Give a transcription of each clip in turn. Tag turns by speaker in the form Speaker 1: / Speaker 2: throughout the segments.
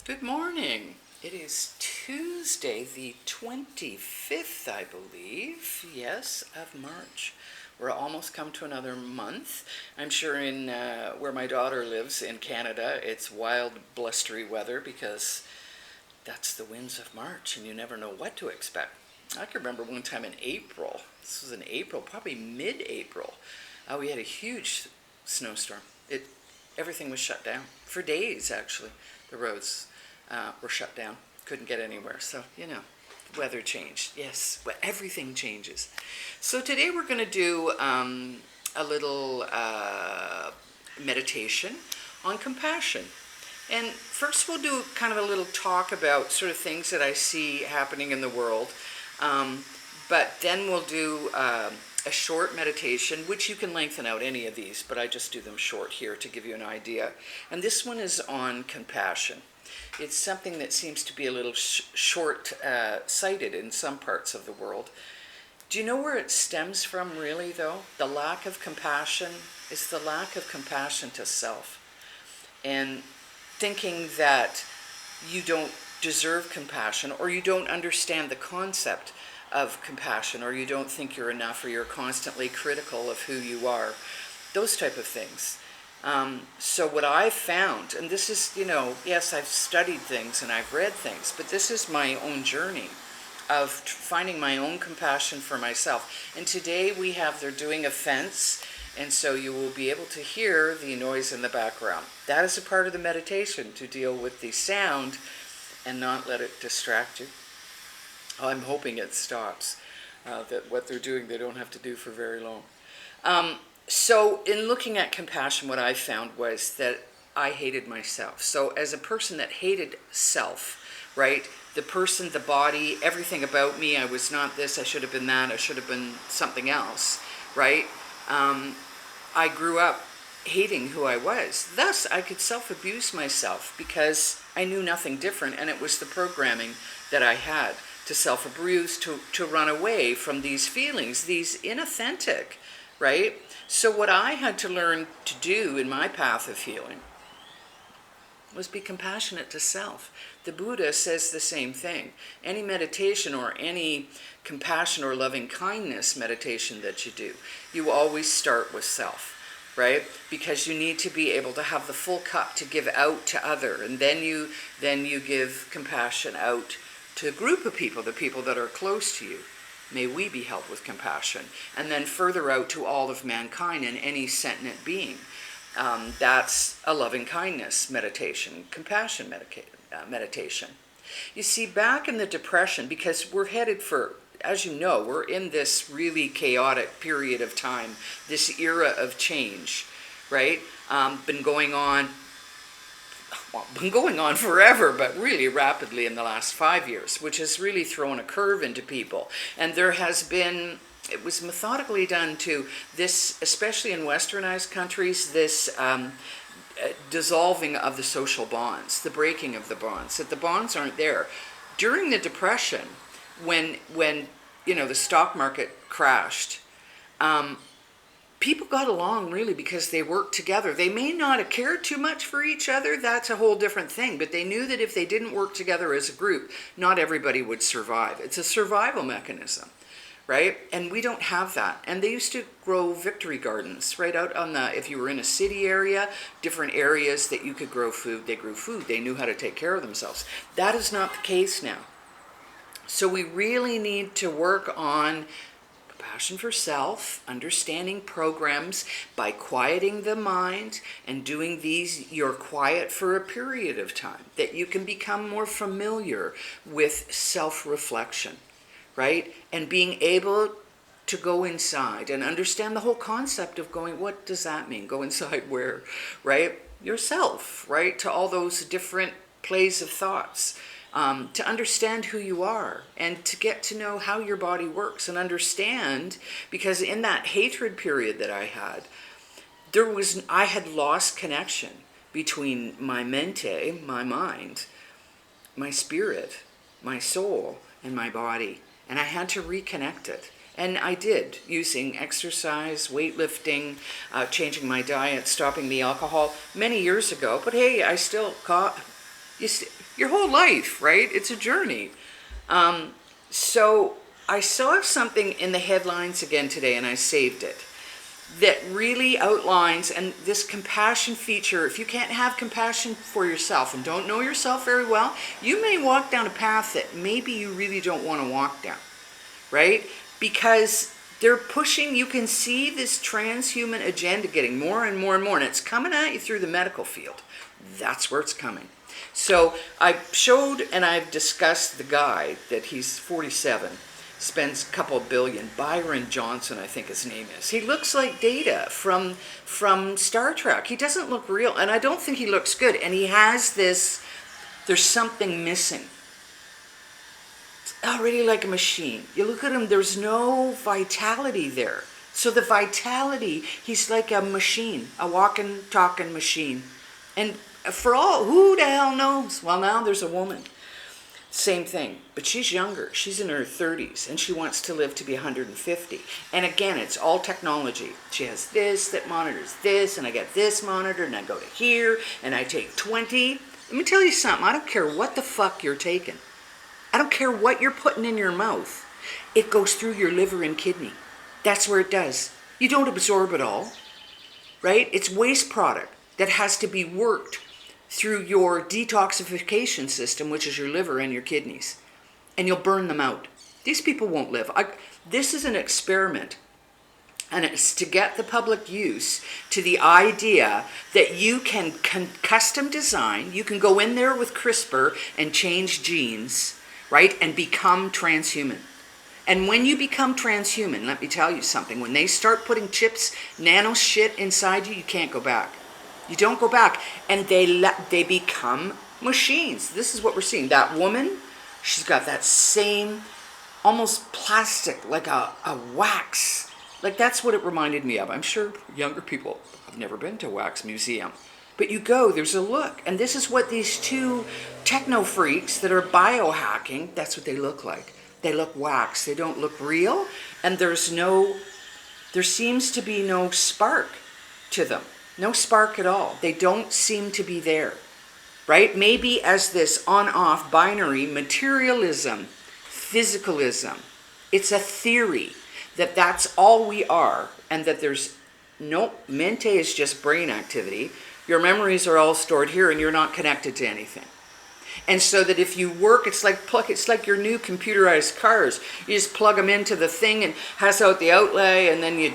Speaker 1: Good morning. It is Tuesday, the 25th, I believe, yes, of March. We're almost come to another month. I'm sure in where my daughter lives in Canada, it's wild, blustery weather because that's the winds of March and you never know what to expect. I can remember one time in April, this was in April, probably mid-April, we had a huge snowstorm. Everything was shut down for days, actually. The roads were shut down. Couldn't get anywhere. So, weather changed. Yes, but everything changes. So today we're going to do a little meditation on compassion. And first we'll do kind of a little talk about sort of things that I see happening in the world. But then we'll do a short meditation, which you can lengthen out any of these, but I just do them short here to give you an idea. And this one is on compassion. It's something that seems to be a little short-sighted in some parts of the world. Do you know where it stems from, really, though? The lack of compassion is the lack of compassion to self. And thinking that you don't deserve compassion, or you don't understand the concept of compassion, or you don't think you're enough, or you're constantly critical of who you are, those type of things. So what I've found, and this is, yes, I've studied things and I've read things, but this is my own journey of finding my own compassion for myself. And today they're doing a fence, and so you will be able to hear the noise in the background. That is a part of the meditation, to deal with the sound and not let it distract you. I'm hoping it stops, that what they're doing they don't have to do for very long. So in looking at compassion, what I found was that I hated myself. So as a person that hated self, right, the person, the body, everything about me, I was not this, I should have been that, I should have been something else, right? I grew up hating who I was. Thus, I could self-abuse myself because I knew nothing different, and it was the programming that I had to self-abuse, to run away from these feelings, these inauthentic, right? So what I had to learn to do in my path of healing was be compassionate to self. The Buddha says the same thing. Any meditation or any compassion or loving kindness meditation that you do, you always start with self, right? Because you need to be able to have the full cup to give out to other, and then you give compassion out to a group of people, the people that are close to you. May we be held with compassion. And then further out to all of mankind and any sentient being. That's a loving kindness meditation, compassion meditation. You see, back in the Depression, because we're headed for, as you know, we're in this really chaotic period of time, this era of change, right? Been going on forever, but really rapidly in the last 5 years, which has really thrown a curve into people. And it was methodically done to this, especially in westernized countries, this dissolving of the social bonds, the breaking of the bonds, that the bonds aren't there. During the Depression, when the stock market crashed, people got along really because they worked together. They may not have cared too much for each other, that's a whole different thing, but they knew that if they didn't work together as a group, not everybody would survive. It's a survival mechanism, right? And we don't have that. And they used to grow victory gardens right out on if you were in a city area, different areas that you could grow food, they grew food. They knew how to take care of themselves. That is not the case now. So we really need to work on compassion for self, understanding programs by quieting the mind and doing these, you're quiet for a period of time, that you can become more familiar with self-reflection, right? And being able to go inside and understand the whole concept of going, what does that mean? Go inside where, right? Yourself, right? To all those different plays of thoughts. To understand who you are and to get to know how your body works and understand, because in that hatred period that I had, I had lost connection between my mente, my mind, my spirit, my soul, and my body. And I had to reconnect it. And I did, using exercise, weightlifting, changing my diet, stopping the alcohol many years ago. But hey, I still Your whole life, right? It's a journey. So I saw something in the headlines again today, and I saved it, that really outlines, and this compassion feature, if you can't have compassion for yourself and don't know yourself very well, you may walk down a path that maybe you really don't want to walk down, right? Because they're pushing, you can see this transhuman agenda getting more and more and more, and it's coming at you through the medical field. That's where it's coming. So I showed and I've discussed the guy that he's 47, spends a couple billion, Byron Johnson, I think his name is. He looks like Data from Star Trek. He doesn't look real, and I don't think he looks good. And he has this, there's something missing. It's already like a machine. You look at him, there's no vitality there. So the vitality, he's like a machine, a walking, talking machine. And for all, who the hell knows? Well, now there's a woman. Same thing, but she's younger. She's in her 30s, and she wants to live to be 150. And again, it's all technology. She has this that monitors this, and I get this monitor, and I go to here, and I take 20. Let me tell you something. I don't care what the fuck you're taking. I don't care what you're putting in your mouth. It goes through your liver and kidney. That's where it does. You don't absorb it all, right? It's waste product that has to be worked through your detoxification system, which is your liver and your kidneys, and you'll burn them out. These people won't live. This is an experiment, and it's to get the public use to the idea that you can custom design, you can go in there with CRISPR and change genes, right, and become transhuman. And when you become transhuman, let me tell you something, when they start putting chips, nano shit inside you, you can't go back. You don't go back, and they become machines. This is what we're seeing. That woman, she's got that same, almost plastic, like a wax. Like, that's what it reminded me of. I'm sure younger people have never been to a wax museum. But you go, there's a look. And this is what these two techno freaks that are biohacking, that's what they look like. They look wax. They don't look real, and there seems to be no spark to them. No spark at all. They don't seem to be there, right? Maybe as this on-off binary materialism, physicalism. It's a theory that that's all we are, and that there's no, mente is just brain activity. Your memories are all stored here, and you're not connected to anything. And so that if you work, it's like your new computerized cars. You just plug them into the thing and has out the outlay, and then you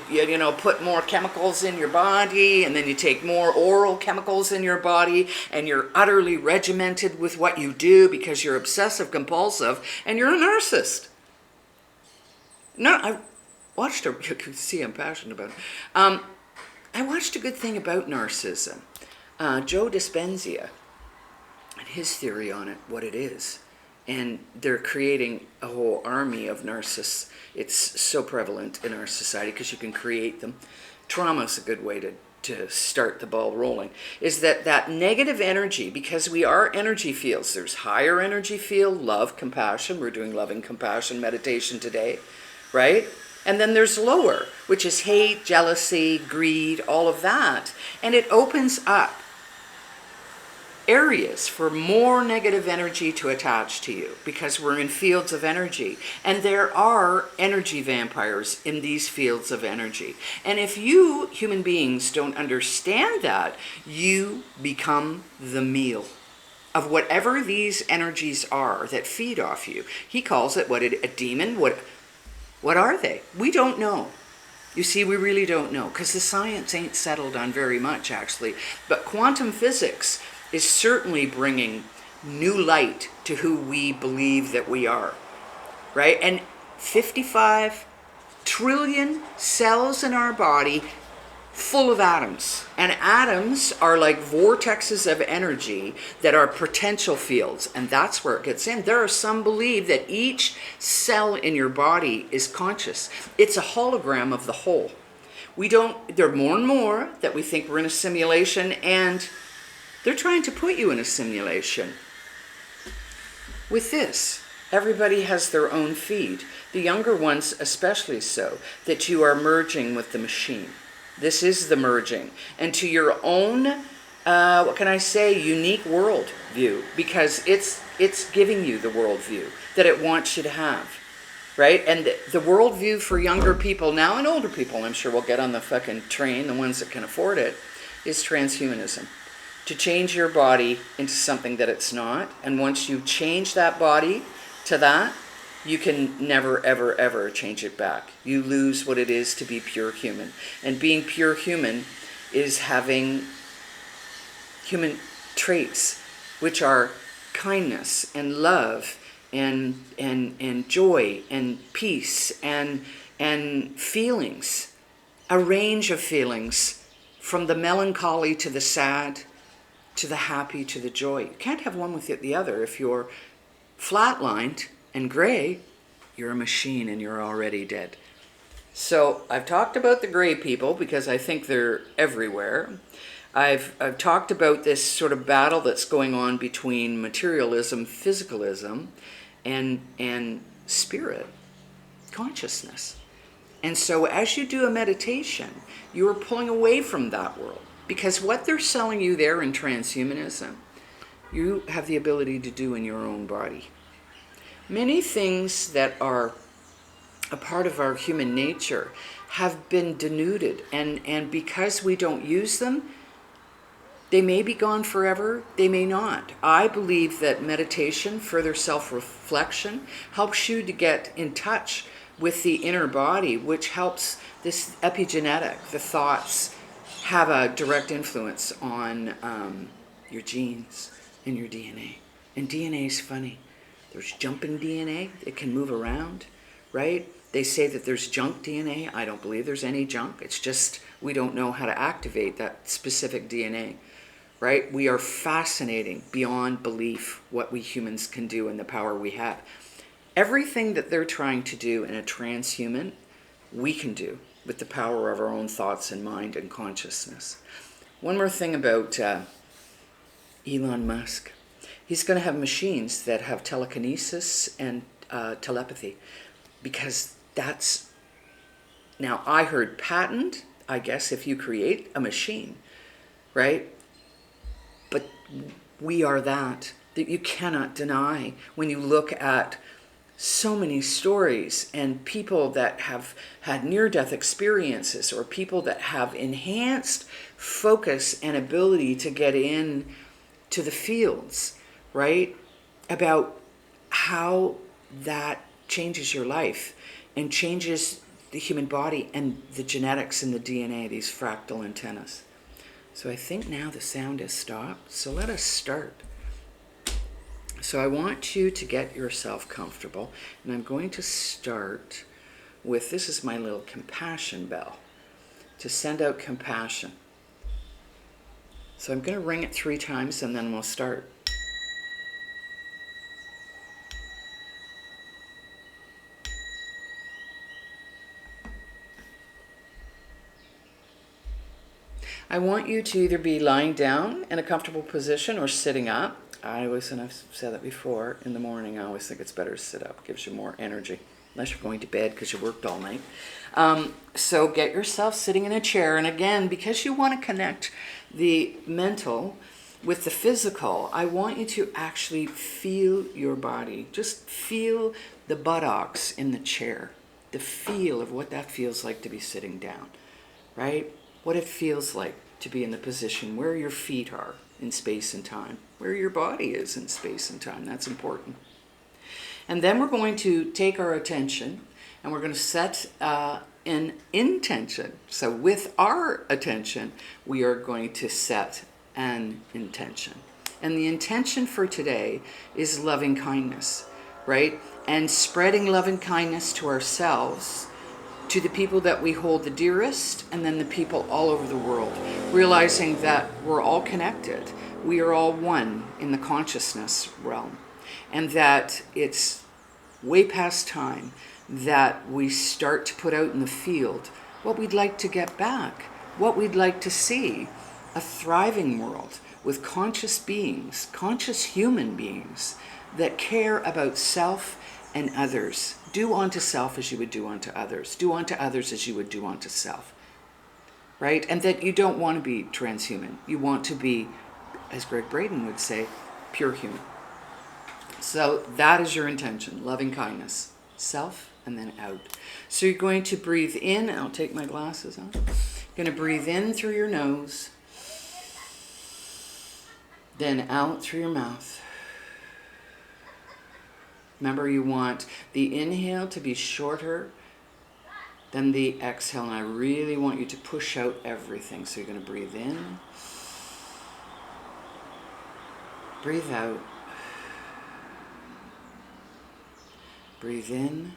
Speaker 1: put more chemicals in your body, and then you take more oral chemicals in your body, and you're utterly regimented with what you do because you're obsessive compulsive, and you're a narcissist. No, I watched you can see I'm passionate about it. I watched a good thing about narcissism. Joe Dispenza, and his theory on it, what it is. And they're creating a whole army of narcissists. It's so prevalent in our society because you can create them. Trauma is a good way to start the ball rolling. Is that negative energy, because we are energy fields. There's higher energy field, love, compassion. We're doing loving compassion meditation today, right? And then there's lower, which is hate, jealousy, greed, all of that. And it opens up areas for more negative energy to attach to you, because we're in fields of energy, and there are energy vampires in these fields of energy. And if you human beings don't understand that, you become the meal of whatever these energies are that feed off you. He calls it a demon. What are they? We don't know. You see, we really don't know, because the science ain't settled on very much, actually. But quantum physics is certainly bringing new light to who we believe that we are, right? And 55 trillion cells in our body full of atoms. And atoms are like vortexes of energy that are potential fields, and that's where it gets in. There are some believe that each cell in your body is conscious. It's a hologram of the whole. There are more and more that we think we're in a simulation, and they're trying to put you in a simulation. With this, everybody has their own feed. The younger ones especially so, that you are merging with the machine. This is the merging. And to your own what can I say, unique world view, because it's giving you the world view that it wants you to have, right? And the world view for younger people now, and older people, I'm sure will get on the fucking train, the ones that can afford it, is transhumanism. To change your body into something that it's not, and once you change that body to that, you can never, ever, ever change it back. You lose what it is to be pure human. And being pure human is having human traits, which are kindness and love and joy and peace and feelings, a range of feelings, from the melancholy to the sad, to the happy, to the joy. You can't have one without the other. If you're flatlined and gray, you're a machine and you're already dead. So I've talked about the gray people because I think they're everywhere. I've talked about this sort of battle that's going on between materialism, physicalism, and spirit, consciousness. And so as you do a meditation, you are pulling away from that world, because what they're selling you there in transhumanism, you have the ability to do in your own body. Many things that are a part of our human nature have been denuded, and because we don't use them, they may be gone forever, they may not. I believe that meditation, further self-reflection, helps you to get in touch with the inner body, which helps this epigenetic, the thoughts, have a direct influence on your genes and your DNA. And DNA is funny. There's jumping DNA, it can move around, right? They say that there's junk DNA. I don't believe there's any junk. It's just we don't know how to activate that specific DNA, right? We are fascinating beyond belief what we humans can do and the power we have. Everything that they're trying to do in a transhuman, we can do with the power of our own thoughts and mind and consciousness. One more thing about Elon Musk. He's going to have machines that have telekinesis and telepathy, because that's, now I heard patent, I guess, if you create a machine, right? But we are that you cannot deny when you look at so many stories and people that have had near-death experiences, or people that have enhanced focus and ability to get in to the fields, right? About how that changes your life and changes the human body and the genetics and the DNA, these fractal antennas. So I think now the sound has stopped, so let us start. So I want you to get yourself comfortable, and I'm going to start with, this is my little compassion bell, to send out compassion. So I'm going to ring it 3 times and then we'll start. I want you to either be lying down in a comfortable position or sitting up. I always, and I've said that before, in the morning I always think it's better to sit up. It gives you more energy, unless you're going to bed because you worked all night. So get yourself sitting in a chair, and again, because you want to connect the mental with the physical, I want you to actually feel your body. Just feel the buttocks in the chair, the feel of what that feels like to be sitting down, right? What it feels like to be in the position where your feet are in space and time, where your body is in space and time. That's important. And then we're going to take our attention and we're going to set an intention. So with our attention, we are going to set an intention. And the intention for today is loving kindness, right? And spreading loving kindness to ourselves, to the people that we hold the dearest, and then the people all over the world, realizing that we're all connected. We are all one in the consciousness realm, and that it's way past time that we start to put out in the field what we'd like to get back, what we'd like to see, a thriving world with conscious beings, conscious human beings that care about self and others. Do unto self as you would do unto others. Do unto others as you would do unto self. right? And that you don't want to be transhuman. You want to be, as Greg Braden would say, pure human. So that is your intention, loving kindness. Self and then out. So you're going to breathe in. I'll take my glasses off. You're going to breathe in through your nose. Then out through your mouth. Remember, you want the inhale to be shorter than the exhale. And I really want you to push out everything. So you're going to breathe in. Breathe out. Breathe in.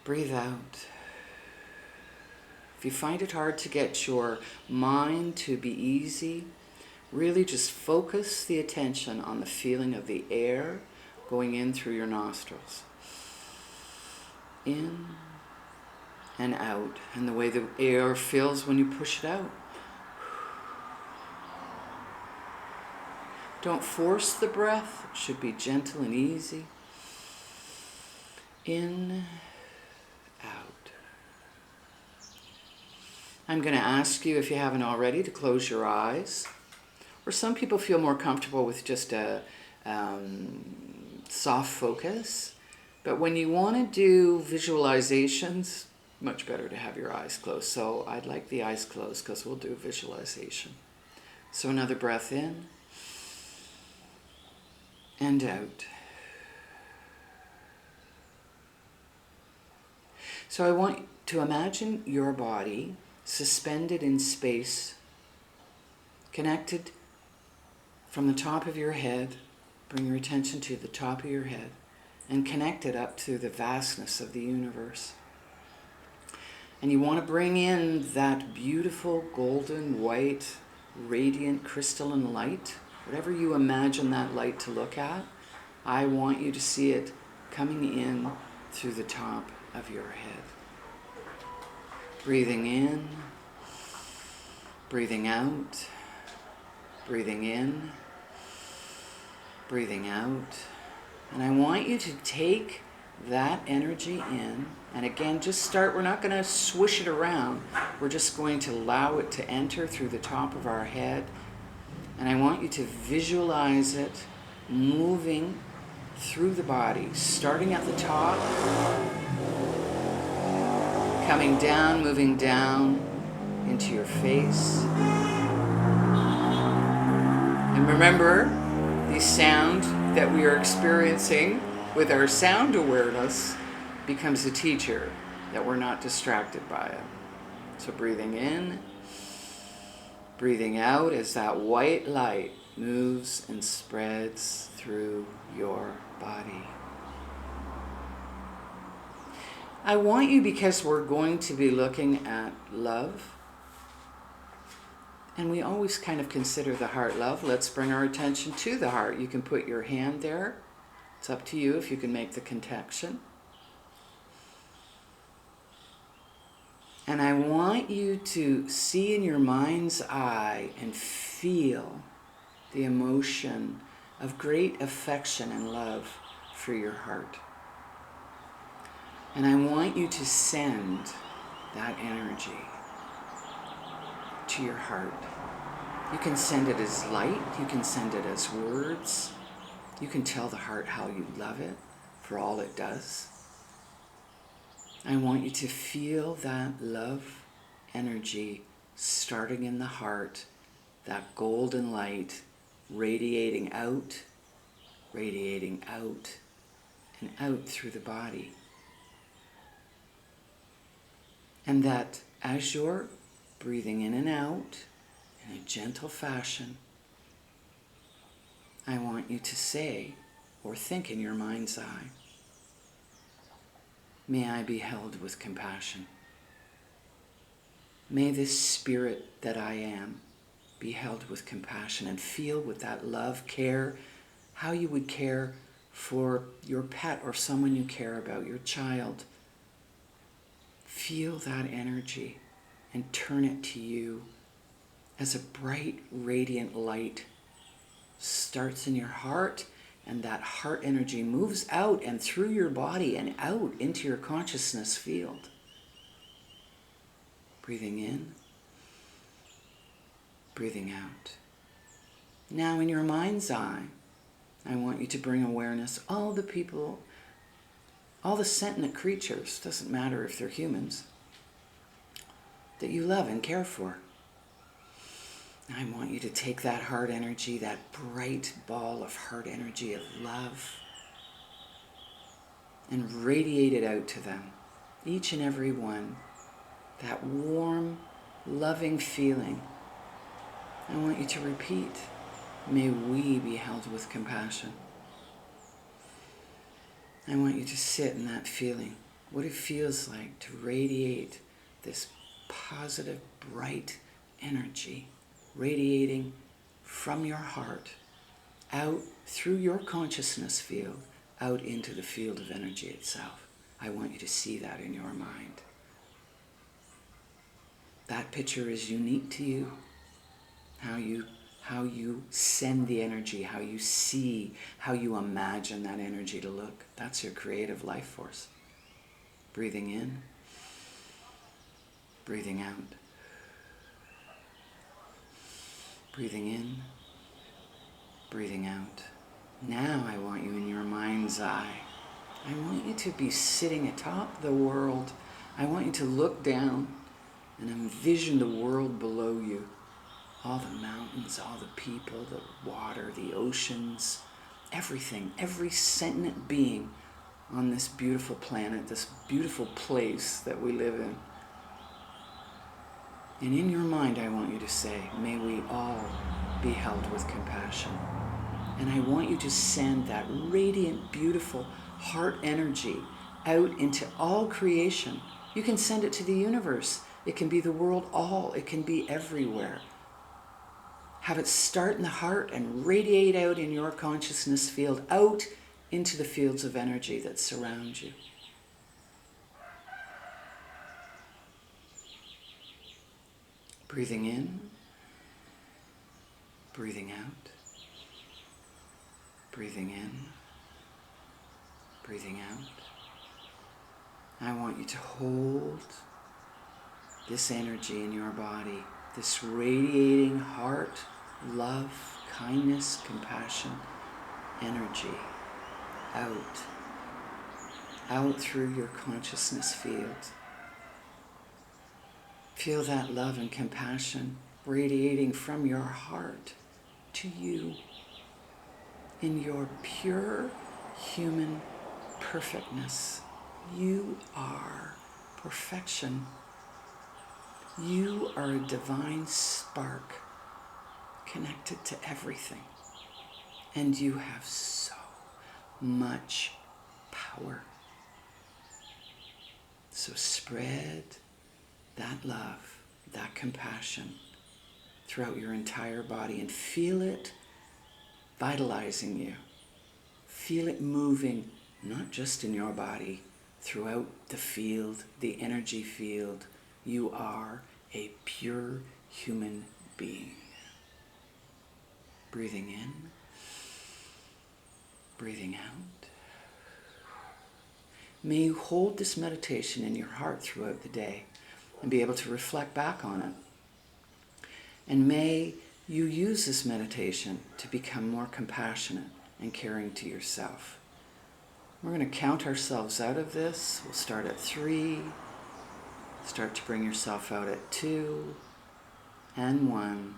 Speaker 1: Breathe out. If you find it hard to get your mind to be easy, really just focus the attention on the feeling of the air going in through your nostrils. In and out, and the way the air feels when you push it out. Don't force the breath. It should be gentle and easy. In, out. I'm going to ask you, if you haven't already, to close your eyes. Or some people feel more comfortable with just a soft focus. But when you want to do visualizations, much better to have your eyes closed. So I'd like the eyes closed because we'll do visualization. So another breath in. And out. So I want to imagine your body suspended in space, connected from the top of your head. Bring your attention to the top of your head and connect it up to the vastness of the universe. And you want to bring in that beautiful golden, white, radiant, crystalline light. Whatever you imagine that light to look at, I want you to see it coming in through the top of your head. Breathing in, breathing out, breathing in, breathing out. And I want you to take that energy in, and again, just start, we're not going to swish it around, we're just going to allow it to enter through the top of our head. And I want you to visualize it moving through the body, starting at the top, coming down, moving down into your face. And remember, the sound that we are experiencing with our sound awareness becomes a teacher, that we're not distracted by it. So breathing in, breathing out as that white light moves and spreads through your body. I want you, because we're going to be looking at love, and we always kind of consider the heart love. Let's bring our attention to the heart. You can put your hand there. It's up to you if you can make the connection. And I want you to see in your mind's eye and feel the emotion of great affection and love for your heart. And I want you to send that energy to your heart. You can send it as light, you can send it as words, you can tell the heart how you love it for all it does. I want you to feel that love energy starting in the heart, that golden light radiating out, and out through the body. And that as you're breathing in and out in a gentle fashion, I want you to say or think in your mind's eye, may I be held with compassion. May this spirit that I am be held with compassion, and feel with that love, care, how you would care for your pet or someone you care about, your child. Feel that energy and turn it to you as a bright, radiant light starts in your heart, and that heart energy moves out and through your body and out into your consciousness field. Breathing in, breathing out. Now in your mind's eye, I want you to bring awareness, all the people, all the sentient creatures, doesn't matter if they're humans, that you love and care for. I want you to take that heart energy, that bright ball of heart energy of love, and radiate it out to them, each and every one. That warm, loving feeling. I want you to repeat, may we be held with compassion. I want you to sit in that feeling, what it feels like to radiate this positive, bright energy, radiating from your heart out through your consciousness field, out into the field of energy itself. I want you to see that in your mind. That picture is unique to you. How you send the energy, how you see, how you imagine that energy to look. That's your creative life force. Breathing in, breathing out. Breathing in, breathing out. Now I want you in your mind's eye. I want you to be sitting atop the world. I want you to look down and envision the world below you. All the mountains, all the people, the water, the oceans, everything, every sentient being on this beautiful planet, this beautiful place that we live in. And in your mind, I want you to say, may we all be held with compassion. And I want you to send that radiant, beautiful heart energy out into all creation. You can send it to the universe. It can be the world all. It can be everywhere. Have it start in the heart and radiate out in your consciousness field, out into the fields of energy that surround you. Breathing in, breathing out, breathing in, breathing out. I want you to hold this energy in your body, this radiating heart, love, kindness, compassion, energy, out through your consciousness field. Feel that love and compassion radiating from your heart to you in your pure human perfectness. You are perfection. You are a divine spark connected to everything. And you have so much power. So spread that love, that compassion throughout your entire body and feel it vitalizing you. Feel it moving, not just in your body, throughout the field, the energy field. You are a pure human being. Breathing in, breathing out. May you hold this meditation in your heart throughout the day and be able to reflect back on it. And may you use this meditation to become more compassionate and caring to yourself. We're going to count ourselves out of this. We'll start at 3. Start to bring yourself out at 2 and 1.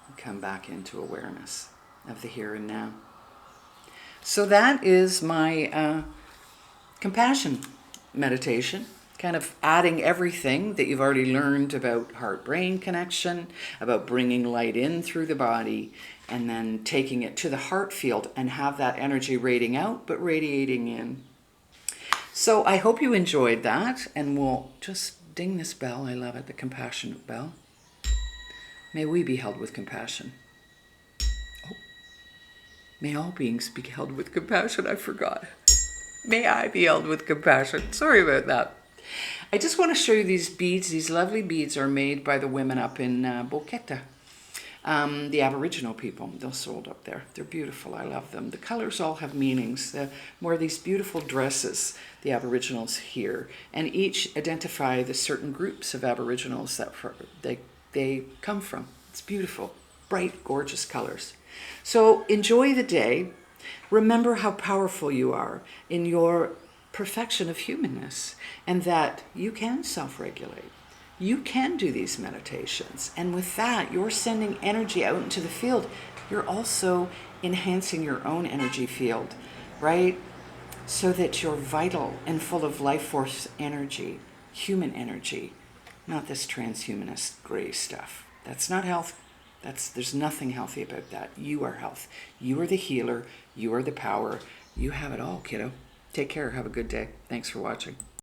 Speaker 1: And come back into awareness of the here and now. So that is my compassion meditation, kind of adding everything that you've already learned about heart-brain connection, about bringing light in through the body, and then taking it to the heart field and have that energy radiating out, but radiating in. So I hope you enjoyed that, and we'll just ding this bell. I love it, the compassionate bell. May we be held with compassion. Oh, may all beings be held with compassion. I forgot. May I be held with compassion. Sorry about that. I just want to show you these beads. These lovely beads are made by the women up in Boqueta. The Aboriginal people, they're sold up there. They're beautiful. I love them. The colors all have meanings. More of these beautiful dresses the Aboriginals here, and each identify the certain groups of Aboriginals that they come from. It's beautiful, bright, gorgeous colors. So enjoy the day. Remember how powerful you are in your perfection of humanness, and that you can self-regulate. You can do these meditations, and with that, you're sending energy out into the field. You're also enhancing your own energy field, right? So that you're vital and full of life force energy, human energy, not this transhumanist gray stuff. That's not health. There's nothing healthy about that. You are health. You are the healer. You are the power. You have it all, kiddo. Take care. Have a good day. Thanks for watching.